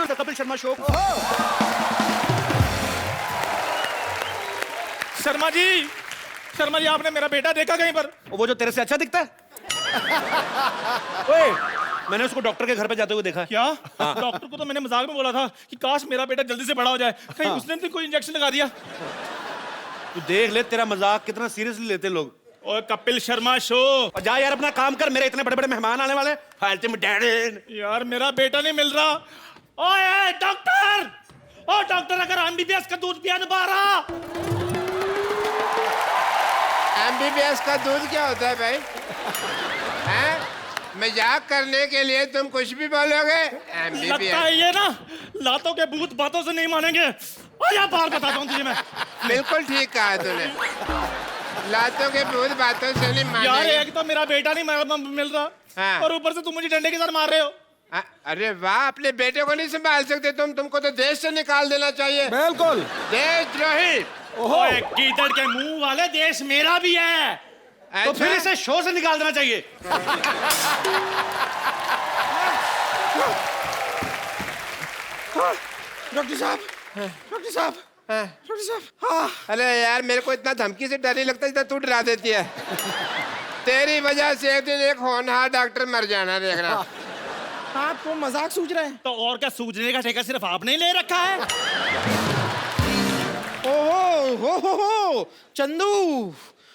The Kapil Sharma show. Sharma ji आपने मेरा बेटा देखा कहीं पर? वो जो तेरे से अच्छा दिखता है। ओए, मैंने उसको डॉक्टर के घर पे जाते हुए देखा है। क्या? डॉक्टर को तो मैंने मजाक में बोला था कि काश मेरा बेटा जल्दी से बड़ा हो जाए, कहीं उसने तो कोई इंजेक्शन लगा दिया। तू देख ले तेरा मजाक कितना सीरियसली लेते लोग। ओए कपिल शर्मा शो। और जा यार अपना काम कर, मेरे इतने बड़े बड़े मेहमान आने वाले। फालतू में डैड। यार मेरा बेटा नहीं मिल रहा। ओए डॉक्टर, ओ डॉक्टर, अगर एमबीबीएस का दूध पिया दोबारा। एमबीबीएस का दूध क्या होता है भाई? हैं? मजाक करने के लिए तुम कुछ भी बोलोगे। लगता है ये ना लातों के भूत बातों से नहीं मानेंगे। और यार बाहर बताता हूँ तुझे मैं। बिल्कुल ठीक कहा तूने, लातों के भूत बातों से नहीं यार मानेंगे। एक तो मेरा बेटा नहीं मिल रहा, हाँ। और ऊपर से तुम मुझे डंडे के साथ मार रहे हो। अरे वाह, अपने बेटे को नहीं संभाल सकते तुमको तो देश से निकाल देना चाहिए। बिल्कुल। देशद्रोही। ओए गीदड़ के मुंह वाले, देश मेरा भी है। तो फिर इसे शो से निकाल देना चाहिए। डॉक्टर साहब, डॉक्टर साहब, डॉक्टर साहब। हाँ। अरे यार, मेरे को इतना धमकी से डर नहीं लगता जितना तू डरा देती है। तेरी वजह से एक दिन एक होनहार डॉक्टर मर जाना, देखना। आप तो मजाक सूझ रहे हैं। तो और क्या, सूझने का ठेका सिर्फ आपने ही ले रखा है। ओहो हो, चंदू,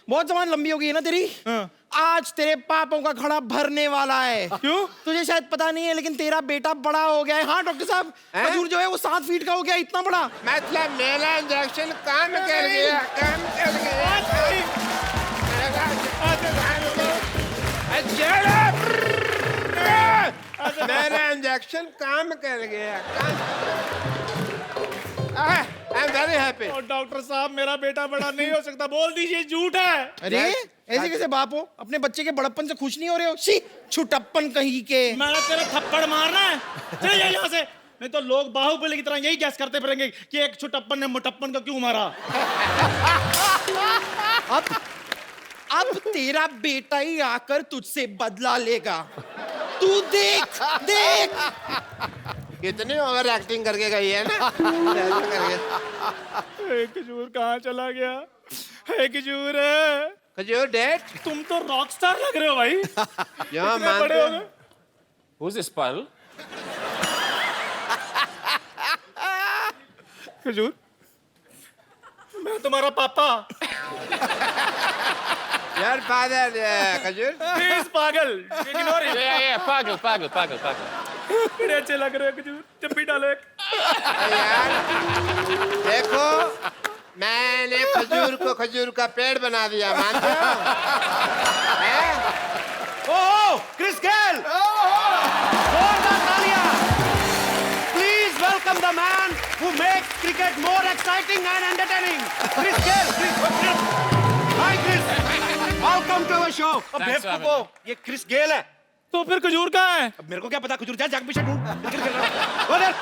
बहुत जबान लंबी हो गई है ना तेरी। हाँ। आज तेरे पापों का घड़ा भरने वाला है। क्यों? तुझे शायद पता नहीं है, लेकिन तेरा बेटा बड़ा हो गया है। हाँ डॉक्टर साहब, हैं? खजूर जो है वो 7 फीट का हो गया, इतना बड़ा। मतलब मेरा इंजेक्शन काम कर गया, काम कर गया। मेरा इंजेक्शन काम कर गया। I am very happy. और डॉक्टर साहब मेरा बेटा बड़ा नहीं हो सकता, बोल दीजिए झूठ है। अरे ऐसे कैसे बाप हो, अपने बच्चे के बड़प्पन से खुश नहीं हो रहे हो? शी, छुटप्पन कहीं के। मैंने तेरा थप्पड़ मारना है, चल जा यहाँ से। नहीं तो लोग बाहुबली की तरह यही गैस करते फिरेंगे कि एक छुटप्पन ने मुटप्पन को क्यों मारा। अब तेरा बेटा ही आकर तुझसे बदला लेगा। तू देख देख। कितनी ओवर एक्टिंग करके गई है ना। खजूर कहाँ चला गया? खजूर, खजूर डेट, तुम तो रॉक स्टार लग रहे हो भाई। यहाँ इतने बड़े हो गए। Who's this Pal? खजूर, मैं तुम्हारा पापा। यार फादर खजूर। प्लीज पागल, इग्नोर इट। Yeah, Pagal. बड़े अच्छे लग रहे हो खजूर, चप्पी डालो एक। यार देखो, मैंने खजूर को खजूर का पेड़ बना दिया, मानते हो? हैं? ओह, क्रिस गेल। जोरदार तालियां। Please welcome the man who makes cricket more exciting and entertaining. Chris Gayle. Hi Chris. Welcome to our show. अब Thanks for बेवकूफो, ये क्रिस गेल है। तो फिर खजूर कहाँ है? अब मेरे को क्या पता, खजूर जा जाके पीछे ढूंढ। क्रिकेट खेल रहा है। Go there.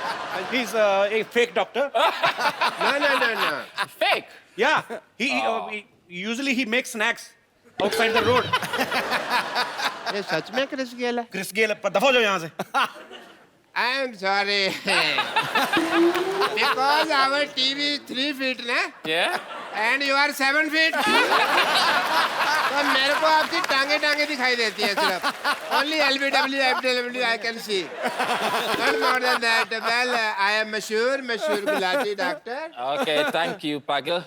He's a fake doctor. No. Fake. Yeah. He usually he makes snacks outside the road. ये सच में क्रिस गेल है? क्रिस गेल, दफा हो जाओ यहाँ से। I am sorry. Because our TV is 3 feet ना, Yeah? and you are 7 feet. तो मेरे को आपकी टांगे दिखाई देती है सिर्फ। Only LBW, FW I can see. Not more than that. Well, I am Mashur Gulati doctor. Okay, thank you, Pagal.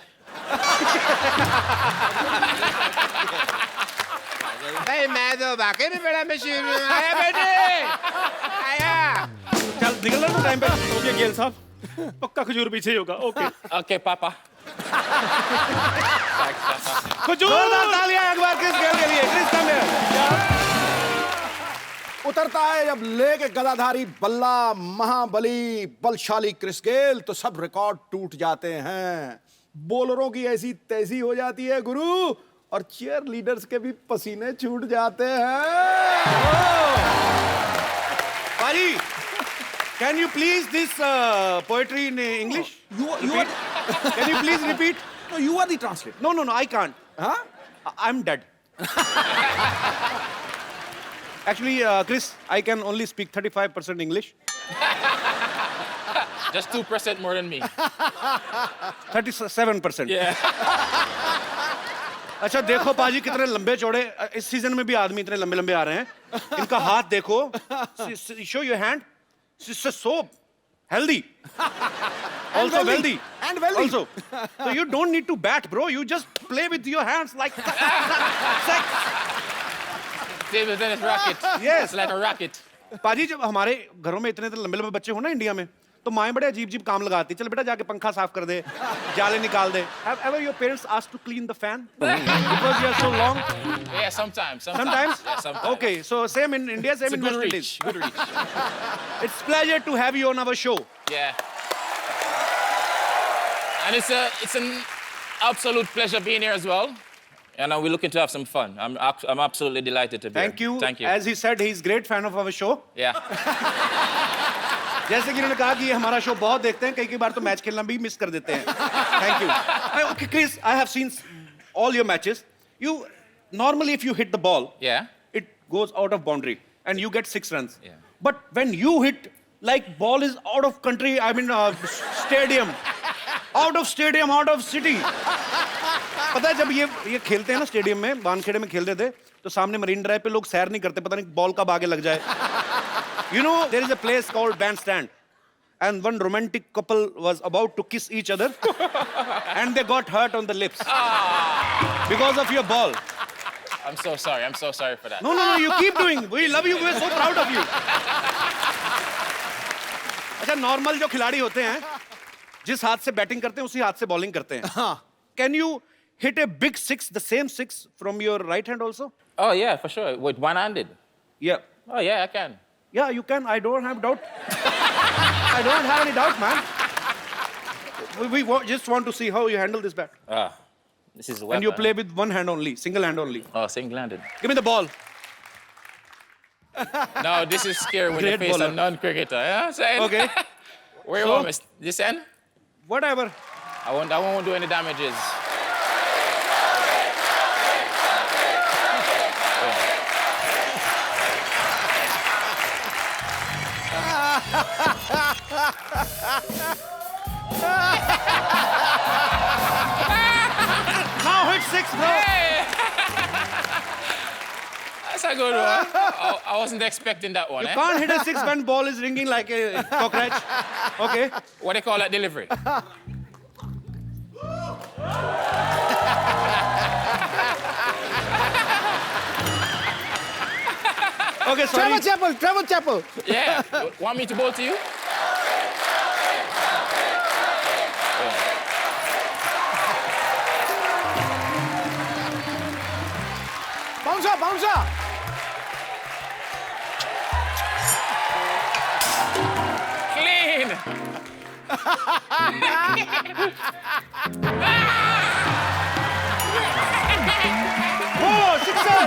भाई मैं तो वाकई में बड़ा मशहूर हूँ। आया बेटे, आया। चल निकल रहा टाइम पे। ओके गेल साहब, पक्का खजूर पीछे ही होगा। Okay Okay, Papa. Thanks, Papa. खजूर। जोरदार तालियां एक बार क्रिस गेल के लिए। Chris come here. उतरता है जब लेके गदाधारी बल्ला महाबली बलशाली क्रिस गेल, तो सब रिकॉर्ड टूट जाते हैं। बॉलरों की ऐसी तैसी हो जाती है गुरु, और चीयर लीडर्स के भी पसीने छूट जाते हैं। Pari, can you please this poetry in English? You are, Can you please repeat? no, you are the translator. No, I can't. Huh? I'm dead. Actually, Chris, I can only speak 35% English. Just 2% more than me. 37%. Yeah. अच्छा देखो पाजी कितने लंबे चौड़े इस season में भी आदमी इतने लंबे लंबे आ रहे हैं इनका हाथ देखो show your hand so healthy also wealthy And wealthy. also so you don't need to bat bro you just play with your hands like sex. Table tennis racket. Yes. It's like a racket. पाजी जब हमारे घरों में इतने लंबे लंबे बच्चे हो ना इंडिया में तो माएं बड़े अजीब अजीब काम लगाती चल बेटा जाके पंखा साफ कर दे जाले निकाल दे have ever your parents asked to clean the fan because you are so long Yeah, sometimes. sometimes Yeah, sometimes. okay so same in India It's same a in good West reach. Indies Good reach. it's pleasure to have you on our show Yeah. And it's an absolute pleasure being here as well. And we're looking to have some fun. I'm absolutely delighted to be thank here. you Thank you. as he said he's great fan of our show Yeah. जैसे कि उन्होंने कहा कि ये हमारा show बहुत देखते हैं कई बार तो मैच खेलना भी मिस कर देते हैं thank you okay Chris I have seen all your matches you normally if you hit the ball Yeah. it goes out of boundary and you get 6 runs Yeah. but when you hit like ball is out of country I mean stadium out of city पता है जब ये खेलते हैं ना stadium में वानखेड़े में खेलते थे तो सामने मरीन ड्राइव पे लोग सैर नहीं करते पता नहीं बॉल कब आगे लग जाए you know there is a place called bandstand and one romantic couple was about to kiss each other and they got hurt on the lips because of your ball I'm so sorry. I'm so sorry for that. no you keep doing we love you we're so proud of you अच्छा normal जो खिलाड़ी होते हैं जिस हाथ से batting करते हैं उसी हाथ से बॉलिंग करते हैं can you hit a big six the same six from your right hand also Oh, yeah, for sure. With one-handed. yeah Oh, yeah, I can. yeah you can I don't have doubt I don't have any doubt man just want to see how you handle this bat This is a and weapon. you play with one hand only single hand only Oh, single-handed. give me the ball No, this is scary when you Great face bowler. a non-cricketer. You know what I'm saying? okay Where you So- want me? This end? whatever I won't do any damages. now hit six bro That's a good one. I wasn't expecting that one. you Eh? can't hit a six when ball is ringing like a cockroach okay What do you call that delivery? okay sorry Trevor Chapel. Yeah. Want me to bowl to you? Bouncer. Clean. oh sixer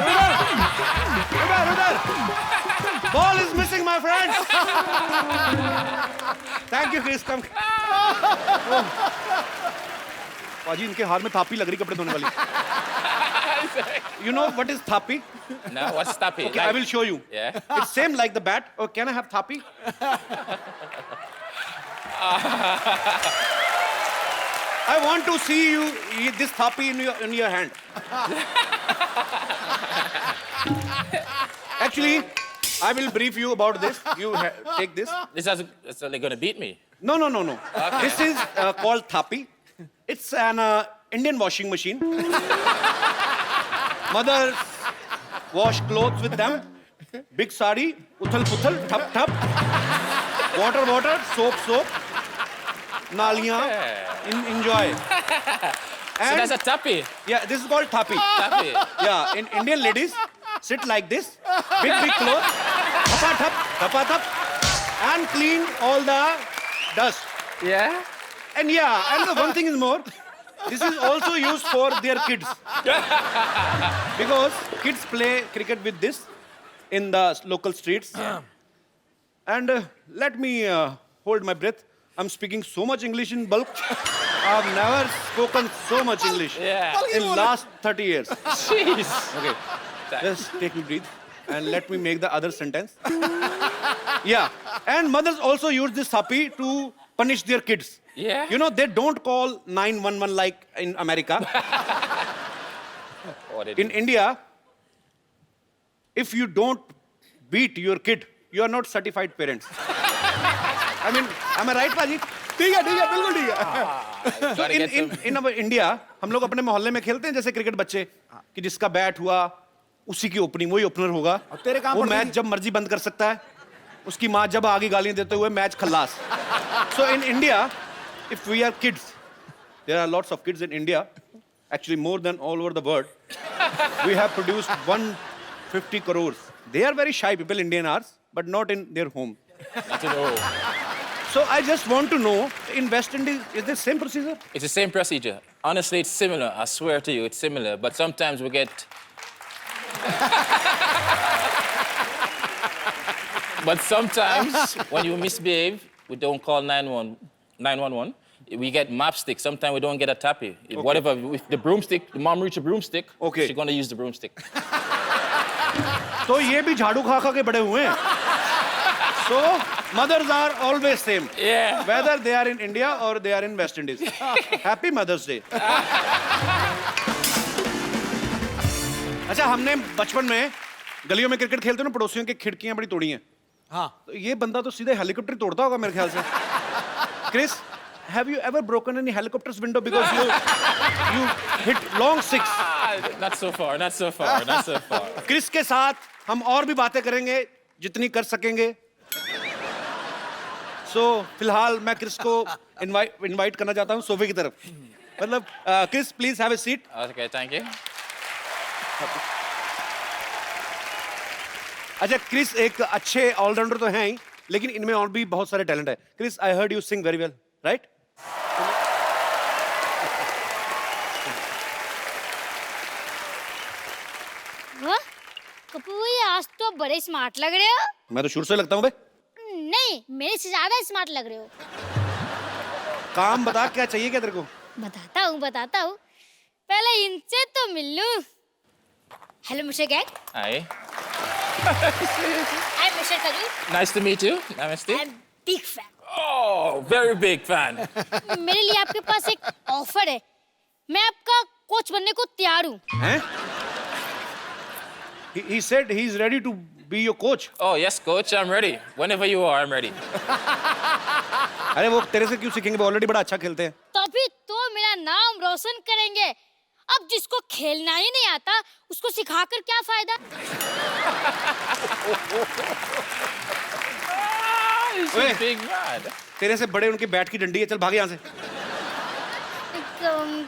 udhar ball is missing my friends thank you Chris come पाजी इनके हाथ में थापी लग रही कपड़े धोने वाली you know what is thapi No, what's stopping? okay I will show you Yeah. it's same like the bat oh can I have thapi I want to see you eat this thapi in your hand actually I will brief you about this you take this It's only gonna beat me. no this is called thapi it's an Indian washing machine mothers wash clothes with them big sari uthal puthal thap water soap naliyan enjoy So and that's a tappy. yeah this is called thapi Tappy. yeah in Indian ladies sit like this big clothes thapa thap and clean all the dust Yeah. and yeah and the one thing is more this is also used for their kids because kids play cricket with this in the local streets and let me hold my breath I'm speaking so much English in bulk I've never spoken so much English Yeah. in last 30 years Jeez. okay just take me breathe and let me make the other sentence yeah and mothers also use this thapi to punish their kids. Yeah. You know, they don't call 911 like in America. What did In India, if you don't beat your kid, you are not certified parents. I mean, am I right, Paji? ठीक है बिल्कुल ठीक है So in our India, हम लोग अपने मोहल्ले में खेलते हैं जैसे क्रिकेट बच्चे कि जिसका बैट हुआ उसी की ओपनिंग, वही ओपनर होगा। तेरे काम वो पर मैच जब मर्जी बंद कर सकता है, उसकी माँ जब आगे गालियां देते हुए match Khallas. So in India, if we are kids, there are lots of kids in India, actually more than all over the world. We have produced 150 crores. They are very shy people, Indian are, but not in their home. Not at all. So I just want to know, in West Indies, is this same procedure? It's the same procedure. Honestly, it's similar. I swear to you, it's similar. But sometimes we get. But sometimes when you misbehave, we don't call 911. We get map stick. Sometimes we don't get a tappy. Whatever, with the broomstick, the mom reach a broomstick. Okay. She's gonna use the broomstick. तो ये भी झाड़ू खा खा के बड़े हुए हैं। So mothers are always same. Yeah. Whether they are in India or they are in West Indies. Happy Mother's Day. अच्छा, हमने बचपन में गलियों में क्रिकेट खेलते ना, पड़ोसियों की खिड़कियां बड़ी तोड़ी हैं। हाँ तो ये बंदा तो सीधे हेलीकॉप्टर तोड़ता होगा मेरे ख्याल से। Chris, have you ever broken any helicopter's window because you hit long six? Not so far, not so far, not so far. Chris के साथ हम और भी बातें करेंगे जितनी कर सकेंगे। So फिलहाल मैं क्रिस को इनवाइट करना चाहता हूँ सोफे की तरफ। मतलब Chris, please have a seat. Okay, thank you. अच्छा, क्रिस एक अच्छे ऑलराउंडर तो हैं ही, लेकिन इनमें और भी बहुत सारे टैलेंट है। Chris, I heard you sing very well, right? वाह, कपूर भैया आज तो आप बड़े स्मार्ट लग रहे हो। मैं तो शुरू से लगता हूँ बे। नहीं, मेरे से ज्यादा स्मार्ट लग रहे हो। काम बता, क्या चाहिए क्या तेरे को? बताता हूँ। पहले इनसे तो मिल लूं। Hello mister gang. Hi. I am mister खजूर। Nice to meet you. Namaste. I am big fan. Oh, very big fan. मेरे लिए आपके पास एक ऑफर है। मैं आपका कोच बनने को तैयार हूँ। हैं? He said he is ready to be your coach. Oh, yes, coach, I'm ready. Whenever you are, I'm ready. अरे वो तेरे से क्यों सीखेंगे? वो ऑलरेडी बड़ा अच्छा खेलते हैं। तभी तो मेरा नाम रोशन करेंगे। अब जिसको खेलना ही नहीं आता, उसको सिखाकर क्या फायदा? He's Wait. a big man. तेरे से बड़े उनके बैट की डंडी है, चल भाग यहाँ से।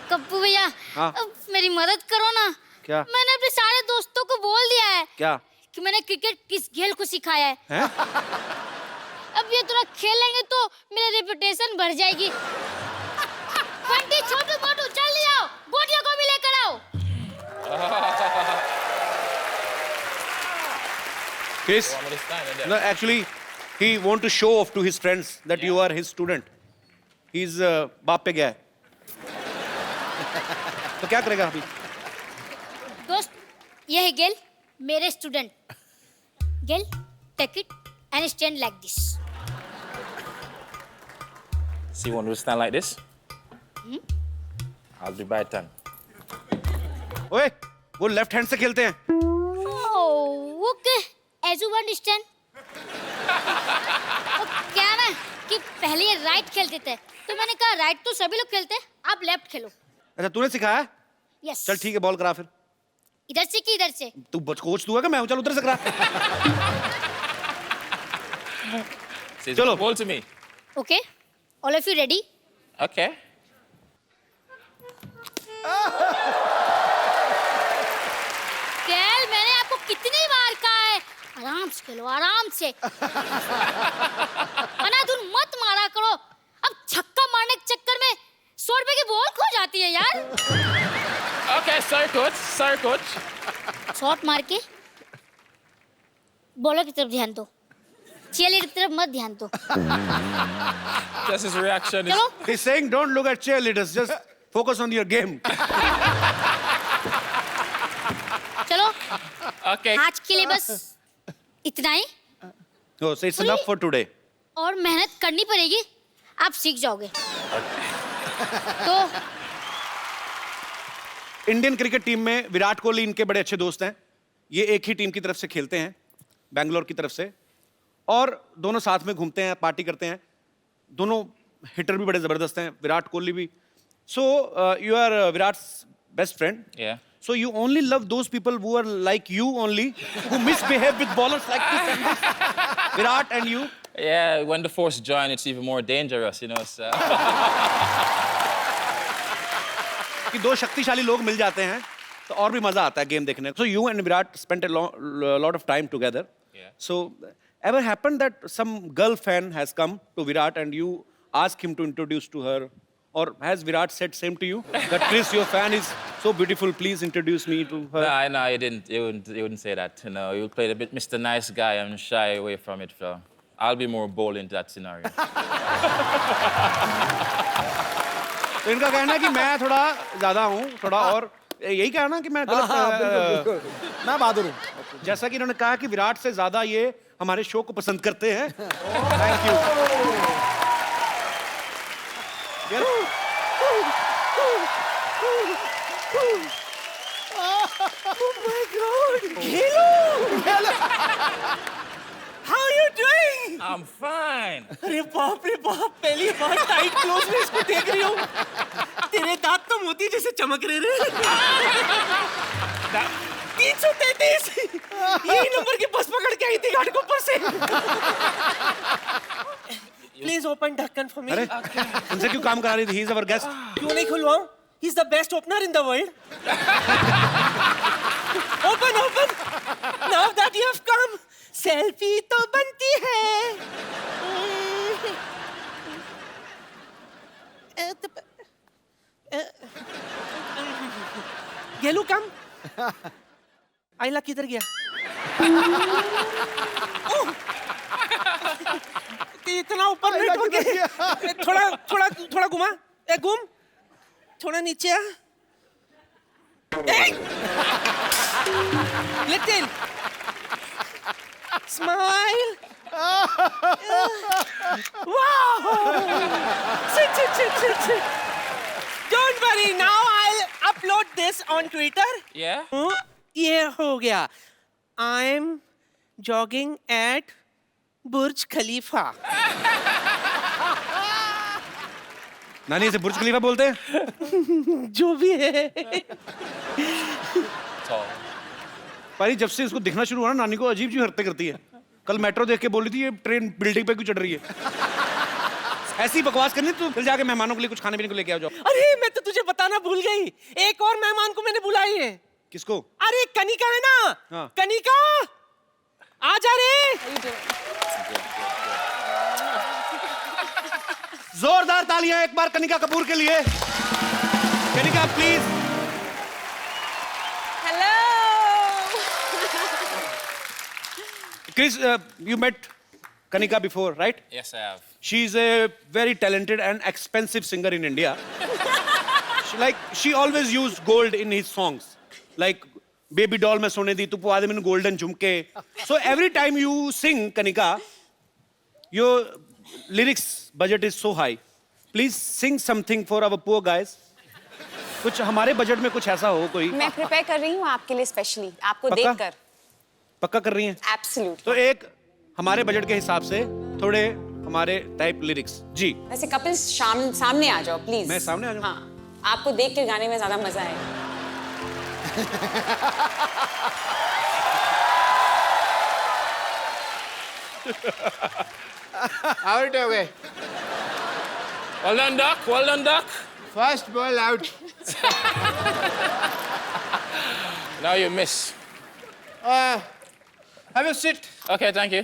कप्पू भैया, हाँ? अब मेरी मदद करो ना। क्या? मैंने अपने सारे दोस्तों को बोल दिया है क्या? कि मैंने क्रिकेट किस खेल को सिखाया है। हैं? अब ये थोड़ा खेलेंगे तो मेरी रेपुटेशन बढ़ जाएगी। बंटी, छोटू मोटू जल्दी आओ, गोटियों को भी लेकर आओ। Chris, Want me to stand in there? no, actually, he want to show off to his friends that you are his student. He's बाप पे गया है। तो क्या करेगा अभी? दोस्त, ये है गेल, मेरे student. Gayle, take it and stand like this. So you want me to stand like this? I'll be by turn. ओए, वो लेफ्ट हैंड से खेलते हैं। Okay, as you understand. क्या ना कि पहले ये राइट खेलते थे, तो मैंने कहा राइट तो सभी लोग खेलते हैं, आप लेफ्ट खेलो। अच्छा, तूने सिखाया? यस। चल ठीक है, बॉल करा फिर। इधर से कि इधर से? तू कोच तू है क्या? मैं हूँ, चल उधर से करा। Says, Chalo. ball to me. Okay, all of you ready? Okay. कैल, मैंने आपको कितनी बार कहा है आराम से खेलो, आराम से। अनाधुन मत मारा करो। अब छक्का मारने के चक्कर में 100 रुपए की बॉल खो जाती है यार। Okay, sorry, coach. Sorry, coach. Shot मार के बॉलर की तरफ ध्यान दो, चीयरलीडर की तरफ मत ध्यान दो। Just his reaction is. चलो, He's saying don't look at cheerleaders, just focus on your game. चलो, Okay. आज के लिए बस इतना ही। Oh, so it's enough for today. और मेहनत करनी पड़ेगी आप सीख जाओगे। तो इंडियन क्रिकेट टीम में विराट कोहली इनके बड़े अच्छे दोस्त हैं। ये एक ही टीम की तरफ से खेलते हैं, बैंगलोर की तरफ से, और दोनों साथ में घूमते हैं, पार्टी करते हैं। दोनों हिटर भी बड़े जबरदस्त हैं, विराट कोहली भी। So you are Virat's best friend. Yeah. So you only love those people who are like you only, who misbehave with bowlers like this and this. Virat and you. Yeah, when the force join, it's even more dangerous, you know. So. कि दो शक्तिशाली लोग मिल जाते हैं तो और भी मजा आता है गेम देखने को। So you and Virat spent a lot of time together. Yeah. So ever happened that some girl fan has come to Virat and you ask him to introduce to her, or has Virat said same to you that Chris, your fan is so beautiful, please introduce me to her? No, he didn't. He wouldn't say that. You know, he would play a bit Mr. Nice Guy and shy away from it. So I'll be more bold in that scenario. तो इनका कहना है कि मैं थोड़ा ज्यादा हूँ, थोड़ा और यही कहना कि मैं गलत। मैं बहादुर हूँ। जैसा कि इन्होंने कहा कि विराट से ज्यादा ये हमारे शो को पसंद करते हैं। Thank you. How are you doing? I'm fine. अरे बाप रे बाप, पहली बार टाइट क्लोज में इसको देख रही हूँ। तेरे दांत तो मोती जैसे चमक रहे रे। 333 यही नंबर की बस पकड़ के आई थी घाटकोपर से। प्लीज ओपन ढक्कन फॉर मी। अरे उनसे क्यों काम करा रही थी? He is our guest. क्यों नहीं खुलवाऊं? He is the best opener in the world. Open open. Now that you have come, selfie तो बनती है। गेलू कम। आइला किधर गया? इतना ऊपर नहीं हो गया। थोड़ा थोड़ा थोड़ा घुमा, घूम थोड़ा नीचे आ। Little smile. Wow. Sit. Don't worry, now I'll upload this on Twitter. Yeah? ये हो गया। I'm jogging at बुर्ज खलीफा। नानी इसे बुर्ज खलीफा बोलते हैं? जो भी है। Tall. भाई जब से इसको दिखना शुरू हुआ ना, नानी को अजीब सी हरकतें करती है। कल मेट्रो देख के बोली थी ये ट्रेन बिल्डिंग पे क्यों चढ़ रही है। ऐसी बकवास करनी तो फिर जाके मेहमानों के लिए कुछ खाने पीने को लेके आ जाओ। अरे मैं तो तुझे बताना भूल गई, एक और मेहमान को मैंने बुलाई है। किसको? अरे कनिका है ना। हाँ। कनिका आ जा रे। जोरदार तालियां एक बार कनिका कपूर के लिए। Kanika please. Hello. Chris, you met Kanika before, right? Yes, I have. She's a very talented and expensive singer in India. She always used gold in his songs. Like Baby Doll mein sone di tu puade mein golden jhumke. So every time you sing Kanika, your lyrics budget is so high. Please sing something for our poor guys. कुछ हमारे budget में कुछ ऐसा हो कोई। मैं prepare कर रही हूँ आपके लिए स्पेशली, आपको पक्का? देखकर। पक्का कर रही हैं? एब्सोल्यूट। तो एक हमारे बजट के हिसाब से थोड़े हमारे टाइप लिरिक्स जी। वैसे कपिल्स सामने आ जाओ प्लीज। मैं सामने आ जाऊं? हाँ, आपको देख के गाने में ज्यादा मजा आएगा। Out away. Well done, Doc. Well done, Doc. First ball out. Now you miss. Have a sit. Okay, thank you.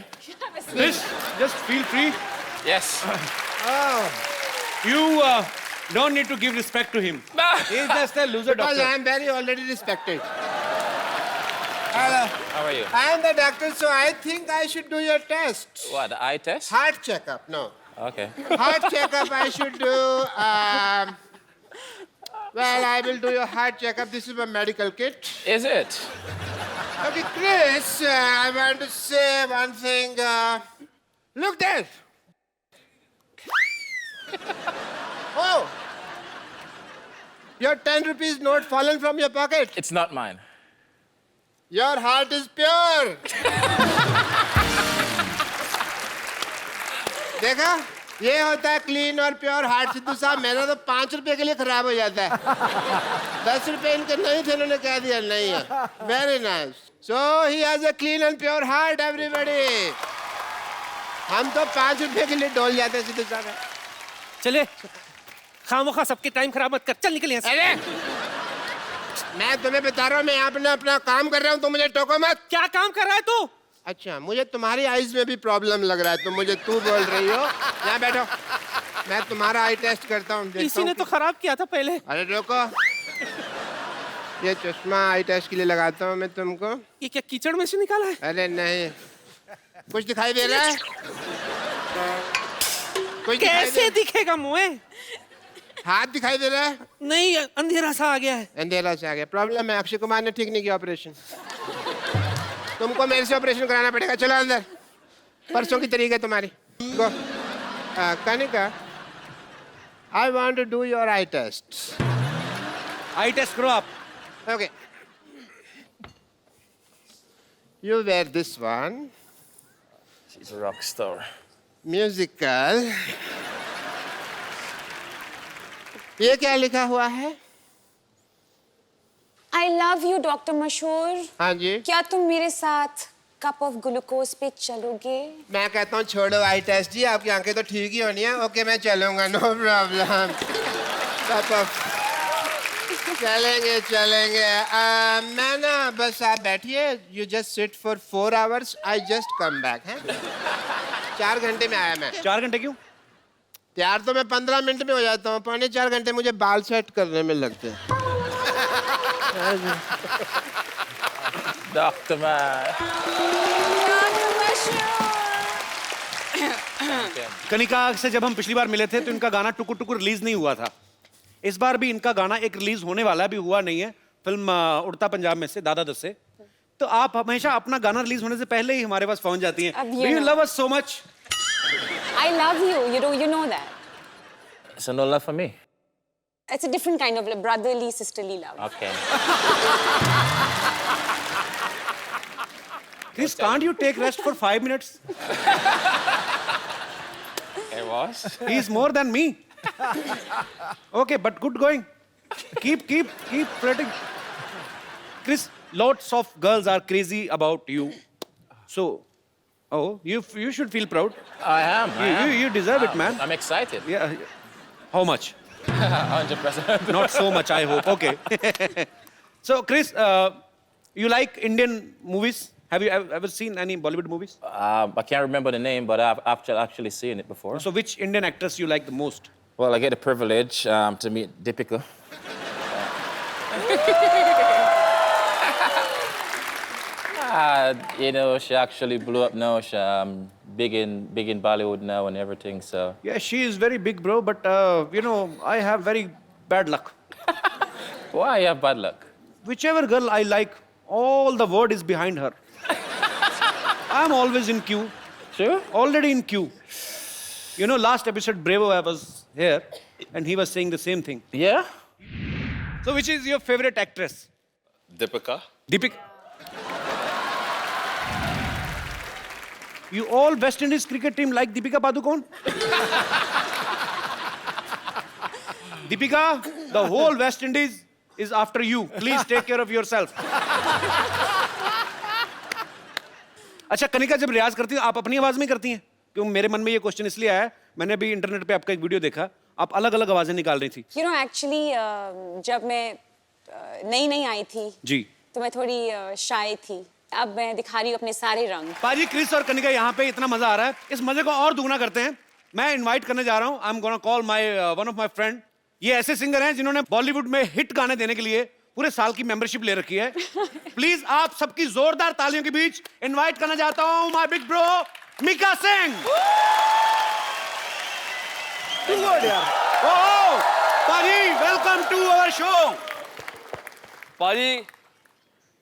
Chris, just feel free. Yes. You don't need to give respect to him. He's just a loser Because doctor. I am very already respected. How are you? I am the doctor, so I think I should do your test. What, the eye test? Heart checkup, no. Okay. Heart checkup I should do. Well, I will do your heart checkup. This is my medical kit. Is it? Okay, Chris, I want to say one thing. Look there. Your 10 rupees note fallen from your pocket. It's not mine. Your heart is pure. देखा, ये होता है clean और pure heart. Sidhu साहब, मेरा तो 5 रुपए के लिए खराब हो जाता है। 10 रुपए इनके नहीं थे, इन्होंने कह दिया नहीं है। Very nice. So he has a clean and pure heart everybody. हम तो 5 रुपए के लिए डोल जाते हैं सिद्धू साहब। चले, खामोखा सबके टाइम खराब मत कर, चल निकल यहाँ से। अरे मैं तुम्हें बता रहा हूँ, मैं यहाँ अपना काम कर रहा हूँ, तो मुझे टोको मत। क्या काम कर रहा है तू? अच्छा, मुझे तुम्हारी आईज में भी प्रॉब्लम लग रहा है, तो मुझे तू बोल रही हो। यहाँ बैठो, मैं तुम्हारा आई टेस्ट करता हूँ। इसी ने तो खराब किया था पहले। अरे रोको, ये चश्मा आई टेस्ट के लिए लगाता हूँ मैं तुमको। ये क्या कीचड़ में से निकाला है? अरे नहीं, कुछ दिखाई दे रहा है? कुछ कैसे दिखेगा मुँह? हाथ दिखाई दे रहा है? नहीं, अंधेरा सा आ गया है। अंधेरा से आ गया। प्रॉब्लम है, अक्षय कुमार ने ठीक नहीं किया ऑपरेशन। तुमको मेरे से ऑपरेशन कराना पड़ेगा। चलो अंदर, परसों की तारीख है तुम्हारी। Go. Kanika, I want to do your eye test. Eye test करो आप। Okay, you wear this one. She's a rock star. Musical. ये क्या लिखा हुआ है? I love you, डॉक्टर मशहूर। हाँ जी। क्या तुम मेरे साथ कप ऑफ ग्लूकोज पे चलोगे? मैं कहता हूँ छोड़ो आई टेस्ट जी, आपकी आंखें तो ठीक ही होनी है। ओके, मैं चलूंगा, नो प्रॉब्लम। चलेंगे चलेंगे। मैं ना, बस आप बैठिए। You just sit for 4 hours, I just come back. है 4 घंटे में आया मैं। 4 घंटे क्यों? तैयार तो मैं 15 मिनट में हो जाता हूँ, 3.25 घंटे मुझे बाल सेट करने में लगते हैं। Dr. Man. कनिका से जब हम पिछली बार मिले थे तो इनका गाना टुकुर टुकुर रिलीज नहीं हुआ था। इस बार भी इनका गाना एक रिलीज होने वाला है, अभी हुआ नहीं है। फिल्म उड़ता पंजाब में से, दादा दस से। तो आप हमेशा अपना गाना रिलीज होने से पहले ही हमारे पास पहुंच जाती हैं। Do you love us so much? I love you. You know that. So no love for me? It's a different kind of brotherly, sisterly love. Okay. Chris, can't you take rest for 5 minutes? It was. He's more than me. Okay, but good going. Keep flirting. Chris, lots of girls are crazy about you. So, you should feel proud. I am. You deserve it, man. I'm excited. Yeah. How much? 100%. Not so much, I hope. Okay. So, Chris, you like Indian movies? Have you ever seen any Bollywood movies? I can't remember the name, but I've actually seen it before. So, which Indian actress you like the most? Well, I get the privilege to meet Deepika. You know, she actually blew up now. She's big in Bollywood now and everything. So Yeah, she is very big, bro. But I have very bad luck. why you have bad luck? Whichever girl I like, all the word is behind her. I'm always in queue. Sure. Already in queue. You know, last episode, Bravo, I was here, and he was saying the same thing. Yeah. So, which is your favorite actress? Deepika. Deepika. You all West Indies cricket team like Deepika Padukone? Deepika, the whole West Indies is after you. Please take care of yourself. अच्छा, कनिका जब रियाज करती हो, आप अपनी आवाज में करती हैं? क्यों मेरे मन में ये क्वेश्चन इसलिए आया, मैंने अभी इंटरनेट पे आपका एक वीडियो देखा, आप अलग अलग आवाजें निकाल रही थी। You know, actually, जब मैं नई आई थी जी, तो मैं थोड़ी शाय थी। अब मैं दिखा रही हूँ अपने सारे रंग। पाजी, क्रिस और कनिका यहाँ पे इतना मजा आ रहा है, इस मजे को और दुगना करते हैं। मैं इनवाइट करने जा रहा हूँ, I am gonna call one of my friend. ये ऐसे सिंगर हैं जिन्होंने बॉलीवुड में हिट गाने देने के लिए पूरे साल की मेंबरशिप ले रखी है। प्लीज आप सबकी जोरदार तालियों के बीच इनवाइट करना चाहता हूँ my big bro Mika Singh. Paaji, welcome to our show. Paji,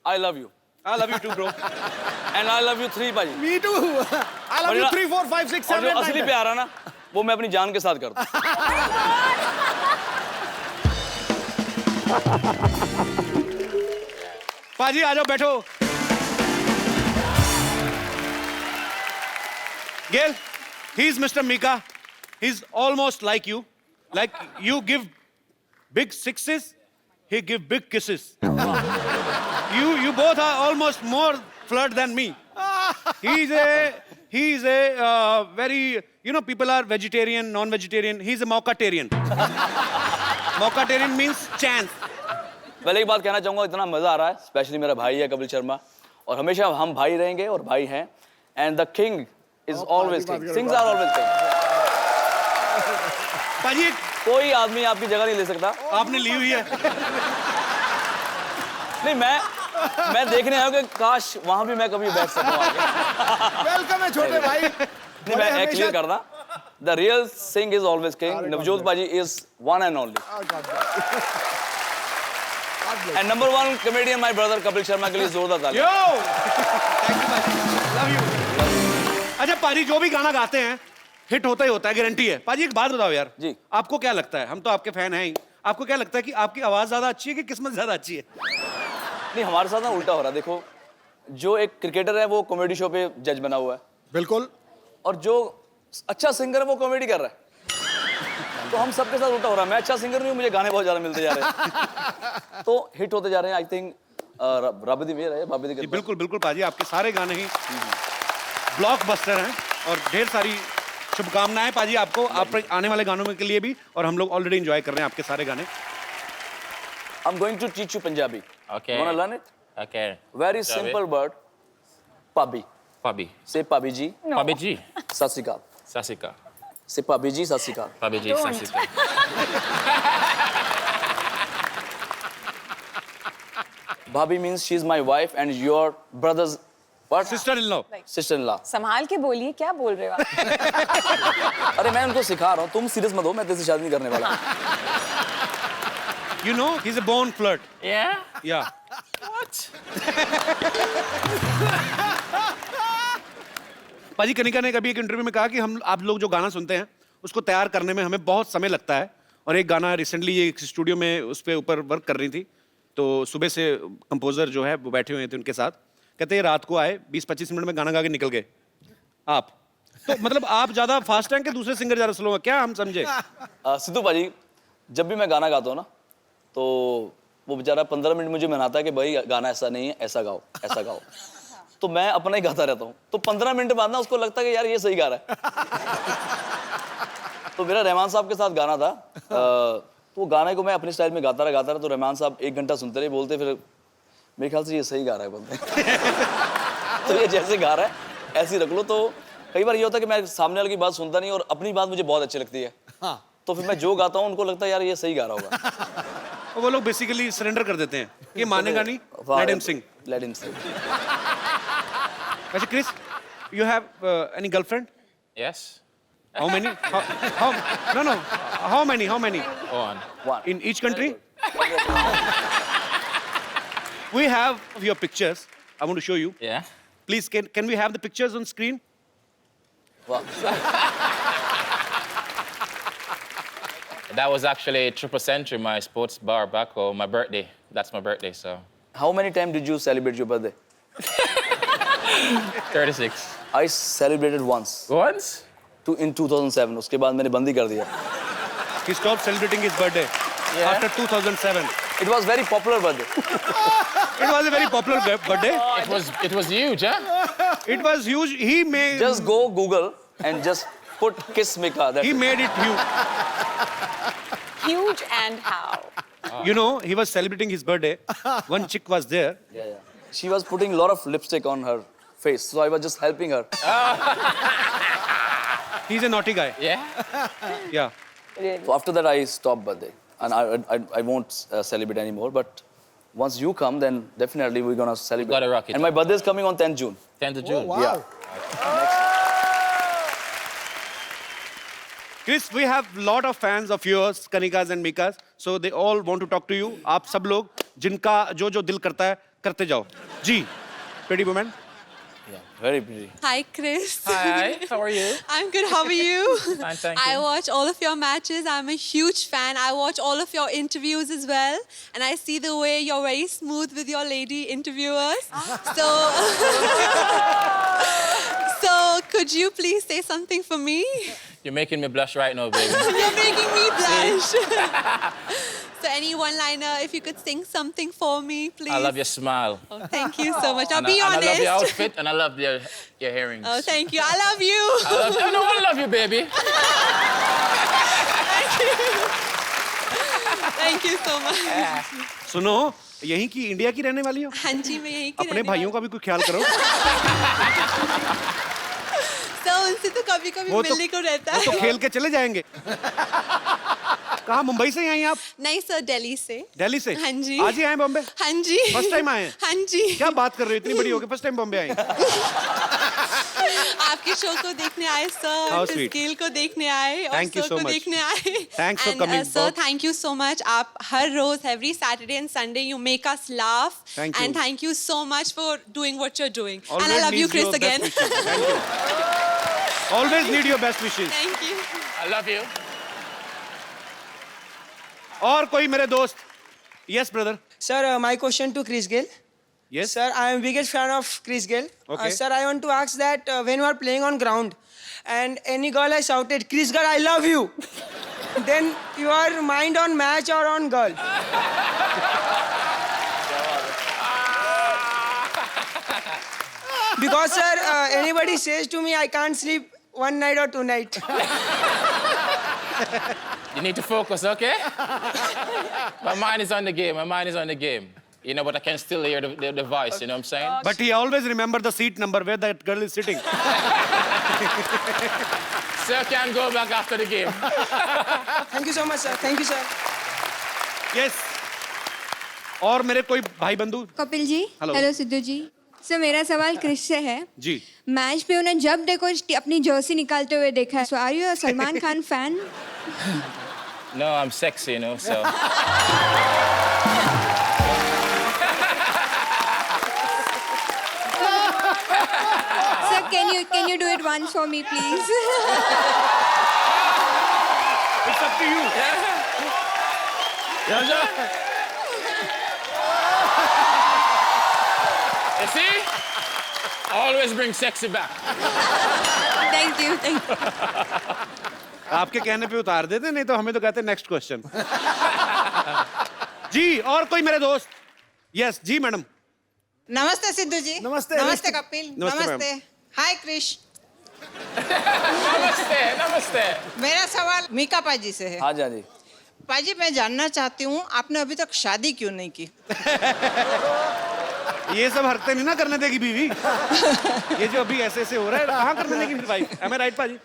I love you. I love you too, bro. And I love you 3, Paji. Me too. I love you 3, 4, 5, 6, 7, और जो 8, 9, असली 10. प्यार है ना, वो मैं अपनी जान के साथ करता हूँ। पाजी आ जाओ, बैठो। Gail, he's Mr. Mika. He's almost like you. Like you give big sixes, he give big kisses. You both are almost more flirt than me. He's a very, you know, people are vegetarian, non-vegetarian. He's a Mockatarian. Mockatarian means chance. पहले एक बात कहना चाहूंगा, इतना मजा आ रहा है, specially मेरा भाई है कपिल शर्मा, और हमेशा हम भाई रहेंगे और भाई हैं, and the king is always king, things are always king. पाजी कोई आदमी आपकी जगह नहीं ले सकता। आपने ली हुई है। नहीं, मैं देखने आया हूं कि काश वहां भी मैं कभी बैठ सकूं आगे। वेलकम है छोटे भाई। नहीं, मैं क्लियर करना, the real Singh is always king, Navjot paaji is one and only. And number one comedian, my brother Kapil Sharma के लिए जोरदार ताली। Yo! Thank you, पाजी। Love you। अच्छा पाजी, जो भी गाना गाते हैं हिट होता ही होता है, गारंटी है। पाजी एक बात बताओ यार, जी। आपको क्या लगता है, हम तो आपके फैन हैं ही, आपको क्या लगता है कि आपकी आवाज ज्यादा अच्छी है कि किस्मत ज्यादा अच्छी है? नहीं, हमारे साथ ना उल्टा हो रहा है। देखो, जो एक क्रिकेटर है वो कॉमेडी शो पे जज बना हुआ है, बिल्कुल, और जो अच्छा सिंगर है वो कॉमेडी कर रहा है। तो हम सबके साथ उल्टा हो रहा है। मैं अच्छा सिंगर नहीं हूँ, मुझे गाने बहुत ज्यादा मिलते जा रहे हैं, तो हिट होते जा रहे हैं। आई थिंक रब दी मेहर है, बाबे दी कृपा। बिल्कुल बिल्कुल पाजी, आपके सारे गाने ही ब्लॉकबस्टर हैं और ढेर सारी शुभकामनाएं पाजी आपको, आप आने वाले गानों में के लिए भी, और हम लोग ऑलरेडी एंजॉय कर रहे हैं आपके सारे गाने। I'm going to teach you Punjabi. Okay. Wanna learn it? Okay. Very Shall we? simple word. Pabi. Pabi. Say Pabi ji. Pabi ji. Sat Sri Akal. Sasika. Say Pabi ji, Sat Sri Akal. Pabi ji, Sasika. Bhabhi means she's my wife and your brother's what? Sister in law. Sister-in-law. संभाल के बोलिए, क्या बोल रहे हो आप? अरे मैं उनको सिखा रहा हूँ, तुम सीरियस मत हो, मैं तेरे से शादी नहीं करने वाला। You know, he's a born flirt. Yeah? Yeah. पाजी कनिका ने कभी एक इंटरव्यू में कहा कि हम आप लोग जो गाना सुनते हैं उसको तैयार करने में हमें बहुत समय लगता है, और एक गाना रिसेंटली ये एक स्टूडियो में उस पे ऊपर वर्क कर रही थी, तो सुबह से कंपोजर जो है वो बैठे हुए थे उनके साथ, कहते हैं रात को आए 20-25 मिनट में गाना गा के निकल गए। आप तो मतलब आप ज्यादा फास्ट हैं कि दूसरे सिंगर ज्यादा स्लो हैं, क्या हम समझे? सिद्धू पाजी, जब भी मैं गाना गाता हूँ ना, तो वो बेचारा 15 मिनट मुझे मनाता है कि भाई गाना ऐसा नहीं है, ऐसा गाओ, ऐसा गाओ। तो मैं अपना ही गाता रहता हूँ, तो 15 मिनट बाद ना उसको लगता है कि यार ये सही गा रहा है। तो मेरा रहमान साहब के साथ गाना था, तो वो गाने को मैं अपने स्टाइल में गाता रहा, तो रहमान साहब 1 घंटा सुनते रहे, बोलते फिर मेरे ख्याल से ये सही गा रहा है, बोलते तो ये जैसे गा रहा है ऐसे ही रख लो। तो कई बार ये होता है कि मैं सामने वाले की बात सुनता नहीं और अपनी बात मुझे बहुत अच्छी लगती है, तो फिर मैं जो गाता हूँ उनको लगता है यार ये सही गा रहा होगा। और वो लोग बेसिकली सरेंडर कर देते हैं, ये मानेगा नहीं, लेट हिम सिंग। लेट हिम सिंग। अच्छा Chris, you have any girlfriend? Yes? How many? No. How many? One. In each country? We have your pictures. I want to show you. Yeah? Please, can we have the pictures on screen? Wow. That was actually Triple Century, my sports bar back home, my birthday. That's my birthday, so. How many times did you celebrate your birthday? 36. I celebrated once. Once? In 2007. उसके बाद मैंने बंद ही कर दिया. He stopped celebrating his birthday after 2007. It was very popular birthday. It was a very popular birthday. It was huge, huh? It was huge. He made. Just go Google and just put Kiss Mika. He made it huge. Huge and how? You know, he was celebrating his birthday. One chick was there. Yeah. She was putting a lot of lipstick on her face, so I was just helping her. He's a naughty guy. Yeah? Yeah. So after that, I stopped birthday, and I won't celebrate anymore. But once you come, then definitely we're gonna celebrate. Gotta rock it. And my birthday is coming on 10th June. 10th of June. wow. Yeah. Chris, we have a lot of fans of yours, Kanikas and Mikas. So they all want to talk to you. आप सब लोग जिनका जो जो दिल करता है करते जाओ. जी, Pretty woman. Yeah, very pretty. Hi, Chris. Hi, how are you? I'm good. How are you? Fine, thank I you. watch all of your matches. I'm a huge fan. I watch all of your interviews as well. And I see the way you're very smooth with your lady interviewers. So, so could you please say something for me? You're making me blush right now, baby. You're making me blush. So any one-liner, if you could sing something for me, please. I love your smile. Oh, thank you so much. Now And be I honest. love your outfit and I love your earrings. Oh, thank you. I love you. I know I love you, baby. Thank you so much. सुनो, यहीं की India की रहने वाली हो? हाँ जी, मैं यहीं की अपने रहने भाइयों का भी कुछ ख्याल करो। तो उनसे तो कभी-कभी वो तो मिलने को रहता वो है। तो खेल के चले जाएंगे। कहाँ मुंबई से ही आई आप? नहीं सर, दिल्ली से। दिल्ली से? हाँ जी। आज ही आए बॉम्बे? हाँ जी। फर्स्ट टाइम आए हैं? हाँ जी। क्या बात कर रहे हो? इतनी बड़ी हो गई फर्स्ट टाइम बॉम्बे आई। आपके शो को देखने आए सर, How क्रिस sweet. गेल को देखने आए और Thank you सर so को much. देखने आए। Thanks for And, coming. sir, thank you so much. आप हर रोज every Saturday and Sunday you make us laugh. Thank you. And thank you so much for doing what you're doing. Always and I love you, need Chris, your again. best wishes. Thank you. Always need your best wishes. Thank you. I love you. और कोई मेरे दोस्त? Yes, brother. Sir, my question to Chris Gayle. Yes. Sir, I am biggest fan of Chris Gayle. Okay. Sir, I want to ask that when you are playing on ground and any girl has shouted, Chris Gayle, I love you. Then your mind on match or on girl? Because sir, anybody says to me, I can't sleep one night or two nights. You need to focus, okay? My mind is on the game. My mind is on the game. You know, but I can still hear the voice, you know what I'm saying? But he always remember the seat number where that girl is sitting. Sir can go back after the game. Thank you so much, sir. Thank you, sir. Yes. और मेरे कोई भाई बंधु? Kapil ji, Hello. Hello Sidhu जी। Sir मेरा सवाल Chris से है। जी। Match पे उन्हें जब देखो अपनी जर्सी निकालते हुए देखा है। So are you a Salman Khan fan? No, I'm sexy, you know, so. Sir, can you do it once for me, please? It's up to you. You see? Always bring sexy back. Thank you, thank you. आपके कहने पे उतार देते, नहीं तो हमें तो कहते नेक्स्ट क्वेश्चन। जी, और कोई मेरे दोस्त? यस, जी मैडम। नमस्ते सिद्धू जी। नमस्ते। नमस्ते कपिल। नमस्ते, नमस्ते। हाय क्रिश। नमस्ते, नमस्ते। मेरा सवाल मीका पाजी से है। हाँ जी, हाँ जी। पाजी, मैं जानना चाहती हूँ आपने अभी तक शादी क्यों नहीं की? ये सब हरकतें नहीं ना करने देगी बीवी। ये जो अभी ऐसे ऐसे हो रहा है, कहाँ करने देगी फिर भाई? Am I right पाजी?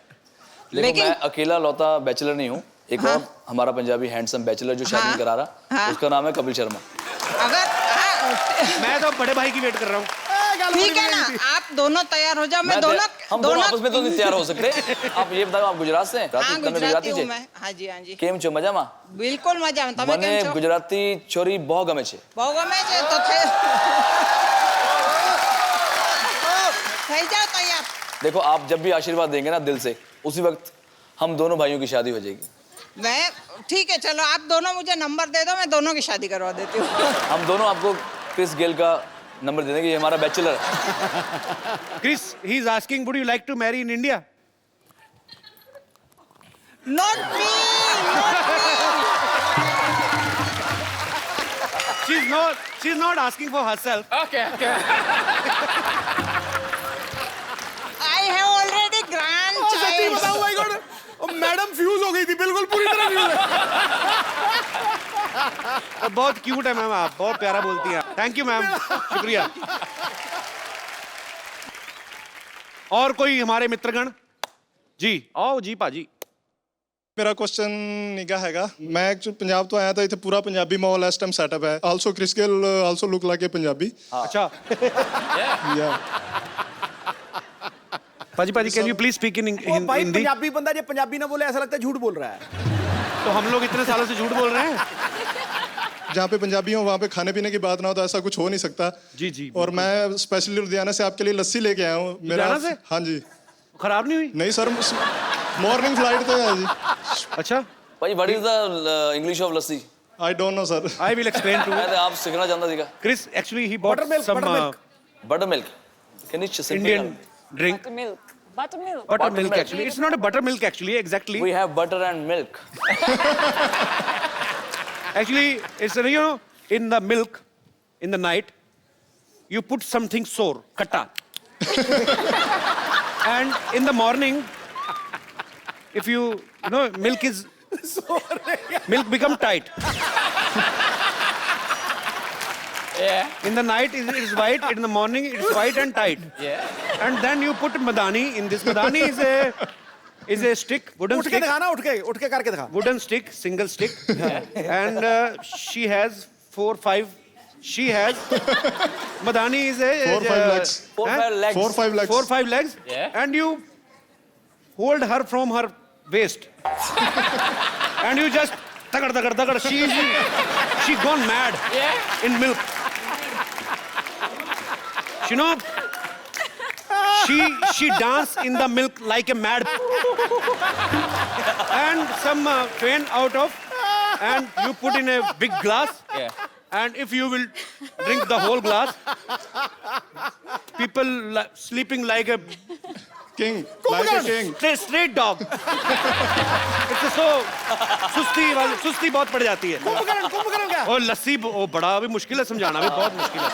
लेकिन मैं अकेला लौता बैचलर नहीं हूँ। एक और हमारा पंजाबी हैंडसम बैचलर जो शादी करा रहा, उसका नाम है कपिल शर्मा। अगर मैं तो बड़े भाई की वेट कर रहा हूँ। ठीक है ना, आप दोनों तैयार हो जाओ। मैं दोनों हम दोनों आपस में तो नहीं तैयार हो सकते। आप ये बताओ, आप गुजरात से हैं? हाँ, તમે गुजराती हूँ છે? मैं। हाँ जी, हाँ जी। કેમ છો, મજામાં? બિલકુલ મજામાં। તમે મને કેમ છો? ગુજરાતી છોરી બહુ ગમે છે। બહુ ગમે છે તો થઈ જાઓ તૈયાર। देखो, आप जब भी आशीर्वाद देंगे ना दिल से, उसी वक्त हम दोनों भाइयों की शादी हो जाएगी। मैं ठीक है, चलो आप दोनों मुझे नंबर दे दो, मैं दोनों की शादी करवा देती हूँ। हम दोनों आपको क्रिस गेल का नंबर दे देंगे, ये हमारा बैचलर है। Chris, he is asking, would you like to marry in India? Not me, not me. She's not asking for herself. Okay, okay. I have already grandchild. Madam fuse हो गई थी, बिल्कुल पूरी तरह फ्यूज है। बहुत क्यूट है मैम, आप बहुत प्यारा बोलती हैं। थैंक यू मैम, शुक्रिया। और कोई हमारे मित्रगण? जी, आओ जी पाजी। मेरा क्वेश्चन निका हैगा, मैं एक्चुअली पंजाब तो आया था, इतने पूरा पंजाबी माहौल इस टाइम सेटअप है। Also Chris Gayle also look like a Punjabi. अच्छा। या पाजी can you please speak in Hindi? Punjabi बंदा जो पंजाबी ना बोले ऐसा लगता है झूठ बोल रहा है। तो हम लोग इतने सालों से झूठ बोल रहे हैं। जहाँ पे पंजाबी हो वहाँ पे खाने पीने की बात ना हो तो ऐसा कुछ हो नहीं सकता। जी जी। और मैं स्पेशली लुधियाना से आपके लिए लस्सी लेके आया हूँ। लुधियाना से? हाँ जी। खराब नहीं हुई? नहीं सर, मॉर्निंग फ्लाइट तो है जी। अच्छा भाई what is the English of lassi? I don't know sir. I will explain to you. अरे आप सीखना चाहता थी क्या? Chris, actually he bought some Buttermilk. Can you just Indian drink. Buttermilk. Buttermilk. Buttermilk actually. It's not a buttermilk actually, exactly. We have butter and milk. Actually, it's, you know, in the milk, in the night, you put something sour, katta. And in the morning, if you know, milk become tight. Yeah. In the night, it is white. In the morning, it is white and tight. Yeah. And then you put madani. In this madani is a stick, wooden stick. उठ के करके दिखा। Wooden stick, single stick. And she has 4, 5. She has madani is a 4, 5 legs. 4, 5 legs. 4, 5 legs. 4, 5 legs. Yeah. And you hold her from her waist. And you just tagad. She gone mad. Yeah. In milk. You know, she dance in the milk like a mad. And some faint out of, and you put in a big glass. Yeah. And if you will drink the whole glass, people sleeping like a King, like a king. straight dog. It's so सुस्ती बहुत पड़ जाती है। कुंभकर्ण क्या? और लस्सी वो बड़ा भी मुश्किल है समझाना भी बहुत मुश्किल है।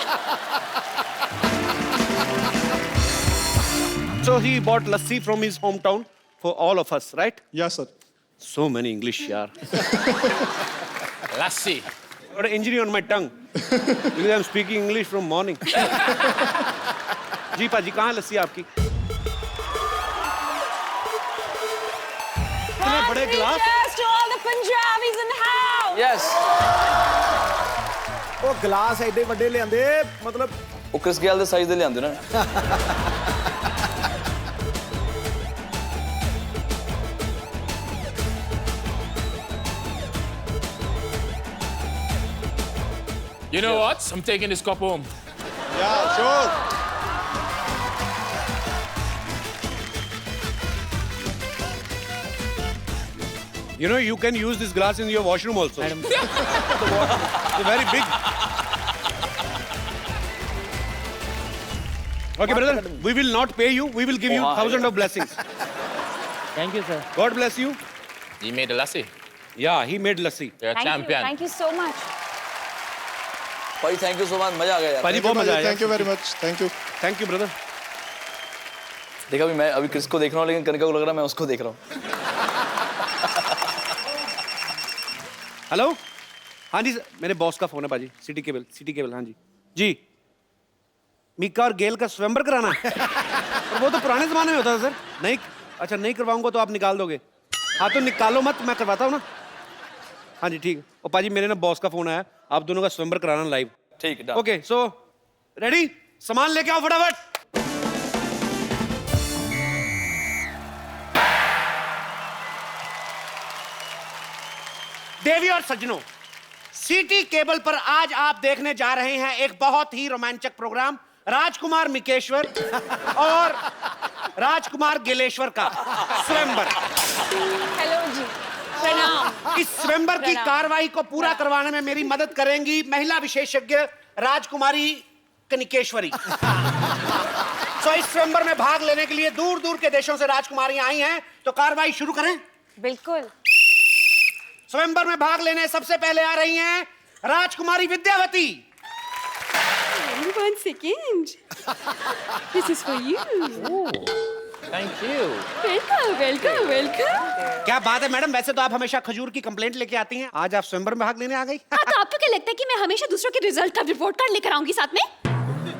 So he bought lassi from his hometown for all of us, right? Yes sir. So many English, yaar. Lassi. Got an injury on my tongue because I'm speaking English from morning. जी पाजी कहाँ लस्सी आपकी? इतने बड़े गिलास? To all the Punjabis in the house. Yes. वो गिलास एडे बड़े ले आंदे मतलब वो क्रिस गेल दे साइज दे ले आंदे ना। You know what? I'm taking this cup home. Yeah, sure. You know, you can use this glass in your washroom also. It's very big. Okay, brother, we will not pay you. We will give you 1,000 of blessings. Thank you, sir. God bless you. He made the lassi. Yeah, he made lassi. You're a champion. Thank you so much. भाई thank you so much, मजा आ गया यार। पाजी बहुत मजा आया। Thank you very much. Thank you. Thank you, brother. देखा अभी मैं अभी क्रिस को देख रहा हूँ लेकिन कनिका को लग रहा है मैं उसको देख रहा हूँ। हेलो हाँ जी मेरे बॉस का फोन है पाजी सिटी केबल हाँ जी मीका और गेल का स्वयंवर कराना है और वो तो पुराने जमाने में होता था सर नहीं अच्छा नहीं करवाऊंगा तो आप निकाल दोगे हाँ तो निकालो मत मैं करवाता हूँ ना हाँ जी ठीक और पाजी मेरे ना बॉस का फोन आया आप दोनों का स्वयंवर कराना लाइव ठीक है ओके सो रेडी सामान लेके आओ फटाफट देवी और सज्जनों सिटी केबल पर आज आप देखने जा रहे हैं एक बहुत ही रोमांचक प्रोग्राम राजकुमार मिकेश्वर और राजकुमार गेलेश्वर का स्वयंवर हेलो जी प्रणाम। इस स्वयंवर की कार्रवाई को पूरा करवाने में मेरी मदद करेंगी महिला विशेषज्ञ राजकुमारी कनिकेश्वरी तो इस स्वयंवर में भाग लेने के लिए दूर दूर के देशों से राजकुमारियां आई हैं तो कार्रवाई शुरू करें बिल्कुल। स्वयंवर में भाग लेने सबसे पहले आ रही हैं राजकुमारी Vidyavati One second. This is for you. Thank you. Welcome. क्या बात है मैडम वैसे तो आप हमेशा खजूर की कंप्लेंट लेके आती हैं आज आप स्वयंवर में भाग लेने आ गई हाँ तो आपको क्या लगता है कि मैं हमेशा दूसरों के रिजल्ट का रिपोर्ट कार्ड लेकर आऊंगी साथ में?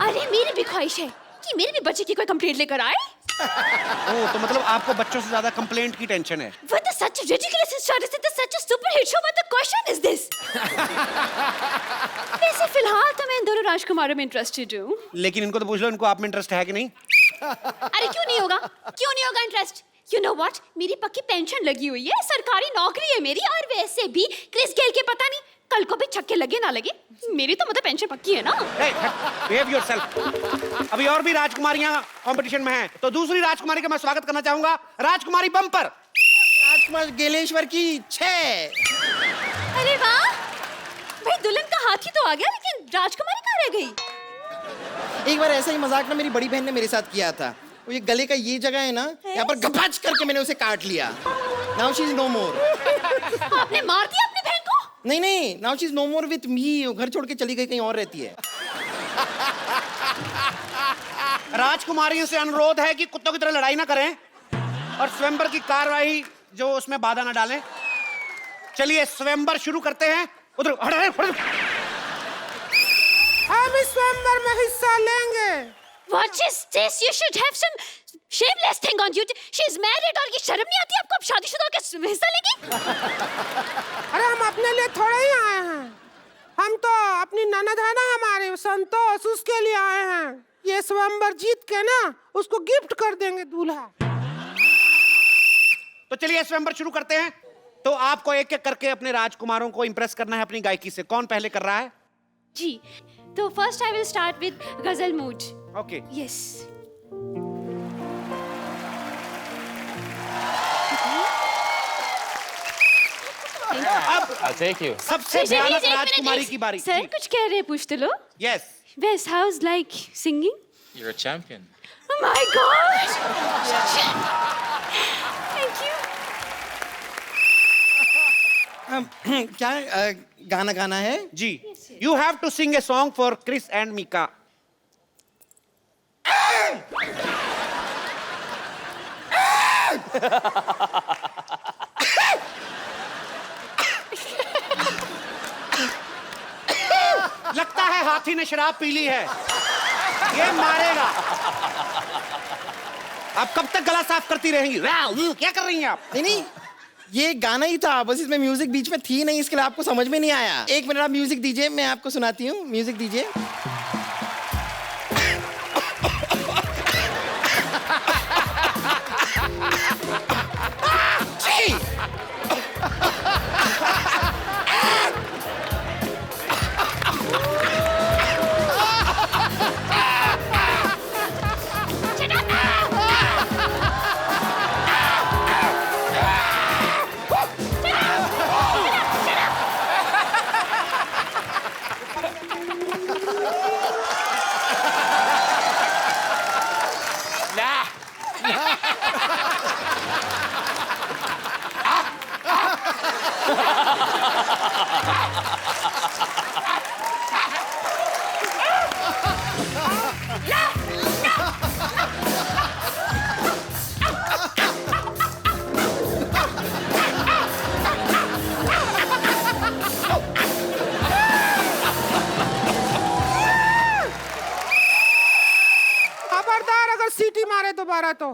अरे मेरी भी ख्वाहिश है कि मेरे भी बच्चे की कोई कंप्लेंट लेकर आए। ओह तो मतलब आपको बच्चों से ज्यादा कंप्लेंट की टेंशन है What is such a ridiculous status? It is such a super hit show. What the question is this? वैसे फिलहाल तो मैं इन दोनों राजकुमारों में इंटरेस्टेड हूँ। लेकिन इनको तो पूछ लो इनको आप में इंटरेस्ट है कि नहीं अरे क्यों नहीं होगा इंटरेस्ट? You know what? मेरी पक्की पेंशन लगी हुई है सरकारी नौकरी है मेरी और वैसे भी क्रिस गेल के पता नहीं कल को भी छक्के लगे ना लगे, मेरी तो मतलब पेंशन पक्की है ना। Behave yourself. अभी और भी राजकुमारियां कंपटीशन में हैं, तो दूसरी राजकुमारी का मैं स्वागत करना चाहूंगा, राजकुमारी बम्पर। राजकुमार गेलेश्वर की 6। अरे वाह, भाई दुल्हन का हाथी तो आ गया, लेकिन राजकुमारी कहाँ रह गई? एक बार ऐसा ही मजाक ना मेरी बड़ी बहन ने मेरे साथ किया था। वो ये गले का ये जगह है ना, यहाँ पर गपाच करके मैंने उसे काट लिया। Now she is no more. आपने मार दिया अपनी बहन को? नहीं, now she is no more with me. वो घर छोड़ के चली गई, कहीं और रहती है। राजकुमारियों से अनुरोध है कि कुत्तों की तरह लड़ाई ना करें और स्वयंवर की कार्रवाई जो उसमें बाधा ना डालें। चलिए स्वयंवर शुरू करते हैं। उधर हम इस स्वयंवर में हिस्सा लेंगे। What is this? You should have some shameless thing on you. She's married और ये शर्म नहीं आती आपको? अब शादीशुदा होकर हिस्सा लेगी? अरे हम अपने लिए थोड़े ही आए हैं, हम तो अपनी ननद है ना हमारे संतोष, उसके लिए आए हैं। ये स्वयंवर जीत के ना उसको गिफ्ट कर देंगे दूल्हा। तो चलिए स्वयंवर शुरू करते हैं। तो आपको एक एक करके अपने राजकुमारों को इंप्रेस करना है अपनी गायकी से। कौन पहले कर रहा है? जी, तो first I will start with ghazal mood. Okay. Yes. I'll take you. सबसे भयानक राजकुमारी की बारी। सर कुछ कह रहे, पूछ तो लो। Yes. Best house like singing? You're a champion. Oh my God! Thank you. क्या गाना गाना है? जी, you have to sing a song for Chris and Mika. लगता है हाथी ने शराब पी ली है, ये मारेगा। आप कब तक गला साफ करती रहेंगी? क्या कर रही हैं आप? नहीं, ये गाना ही था, बस इसमें म्यूजिक बीच में थी नहीं, इसके लिए आपको समझ में नहीं आया। एक मिनट आप म्यूजिक दीजिए, मैं आपको सुनाती हूँ। म्यूजिक दीजिए। दोबारा तो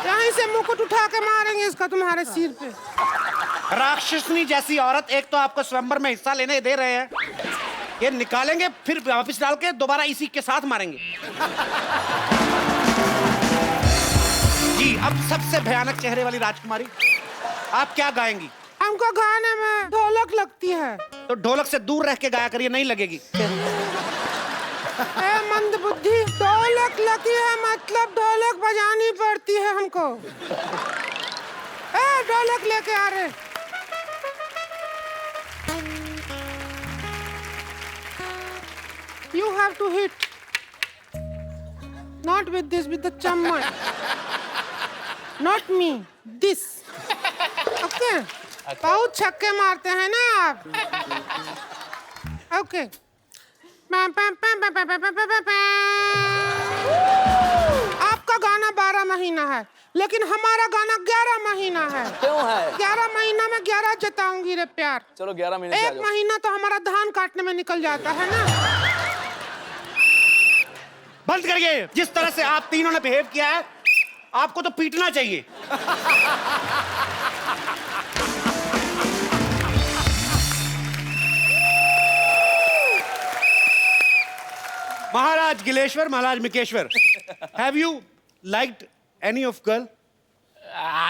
यहीं से मुकुट उठा के मारेंगे इसका तुम्हारे सिर पे। राक्षसनी जैसी औरत, एक तो आपको स्वयंवर में हिस्सा लेने दे रहे हैं, ये निकालेंगे फिर वापस डाल के दोबारा इसी के साथ मारेंगे। जी, अब सबसे भयानक चेहरे वाली राजकुमारी, आप क्या गाएंगी? हमको गाने में ढोलक लगती है। तो ढोलक से दूर रह के गाया करिए, नहीं लगेगी। ए मंद बुद्धि, ढोलक लगी है मतलब ढोलक बजानी पड़ती है हमको। ए ढोलक लेके आ रहे। You have to hit, not with this, with the chamman, not me, this. Okay? बहुत छक्के मारते हैं ना आप। Okay. आपका गाना 12 महीना है, लेकिन हमारा गाना 11 महीना है। क्यों है? 11 महीना में 11 जताऊंगी रे प्यार। चलो 11 महीने से आ एक जाओ। महीना तो हमारा धान काटने में निकल जाता है ना। बंद करिए। जिस तरह से आप तीनों ने बिहेव किया है, आपको तो पीटना चाहिए। महाराज गिलेश्वर, महाराज मिकेश्वर, have you liked any of girl?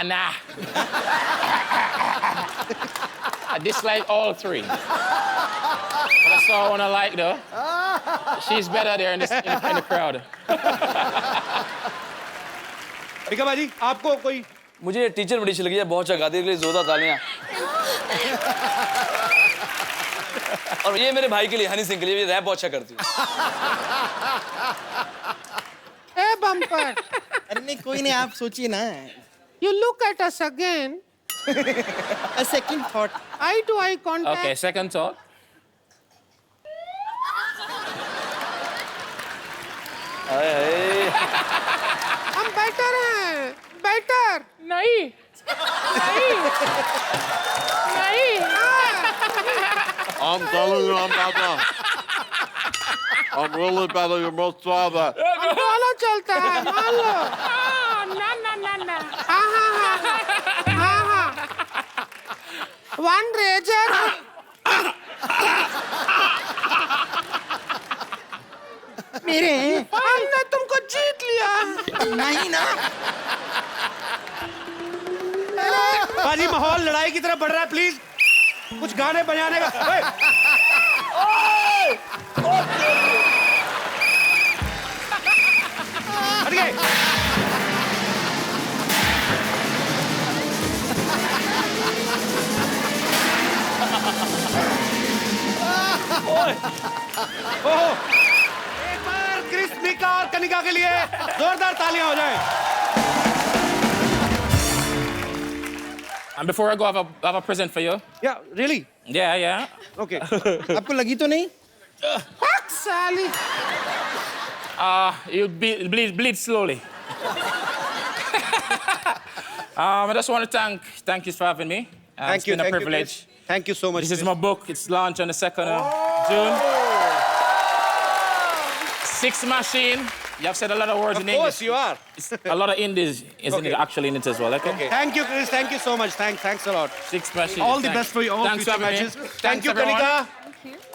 Nah. I dislike all three. But I saw one I like though. She's better there in the crowd. Mika बाजी आपको कोई मुझे टीचर बड़ी अच्छी लगी है, बहुत अच्छा गाती है, इसलिए जोरदार तालियां। और ये मेरे भाई के लिए, हनी सिंह के लिए, ये रैप बहुत अच्छा करती है। ए बम्पर, अरे नहीं कोई नहीं, आप सोचिए ना। you look at us again. A second thought. Eye to eye contact. Okay, second thought. हम बेटर हैं, बेटर। नहीं, नहीं, नहीं। I'm telling you, I'm better. I'm really better. You must try that. दोनों चलता है, मान लो। ना हाँ। One razor. मेरे हमने तुमको जीत लिया। नहीं ना। बाजी माहौल लड़ाई की तरफ बढ़ रहा है, प्लीज कुछ गाने बजाने का। हट गए। ओहो, एक बार क्रिस, मीका और कनिका के लिए जोरदार तालियां हो जाएं। And before I go, I have a present for you. Yeah, really? Yeah, yeah. Okay. आपको लगी तो नहीं? Fuck साली। You bleed slowly. I just want to thank you for having me. It's been a privilege. Thank you so much. This is my book. It's launched on the 2nd of June. Six Machine. You have said a lot of words in English. Of course you are. It's a lot of Indies is actually in it as well. Okay. Thank you, Chris. Thank you so much. Thanks a lot. Six Machine. All the Thanks. best for you all Thanks future for having matches. me. Thank you, everyone. Kanika.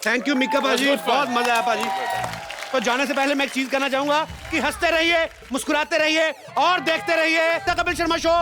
Thank you, Mika was बाजी। good fun. बहुत मजा आया बाजी। तो जाने से पहले मैं एक चीज कहना चाहूंगा कि हंसते रहिए, मुस्कुराते रहिए और देखते रहिए द कपिल शर्मा शो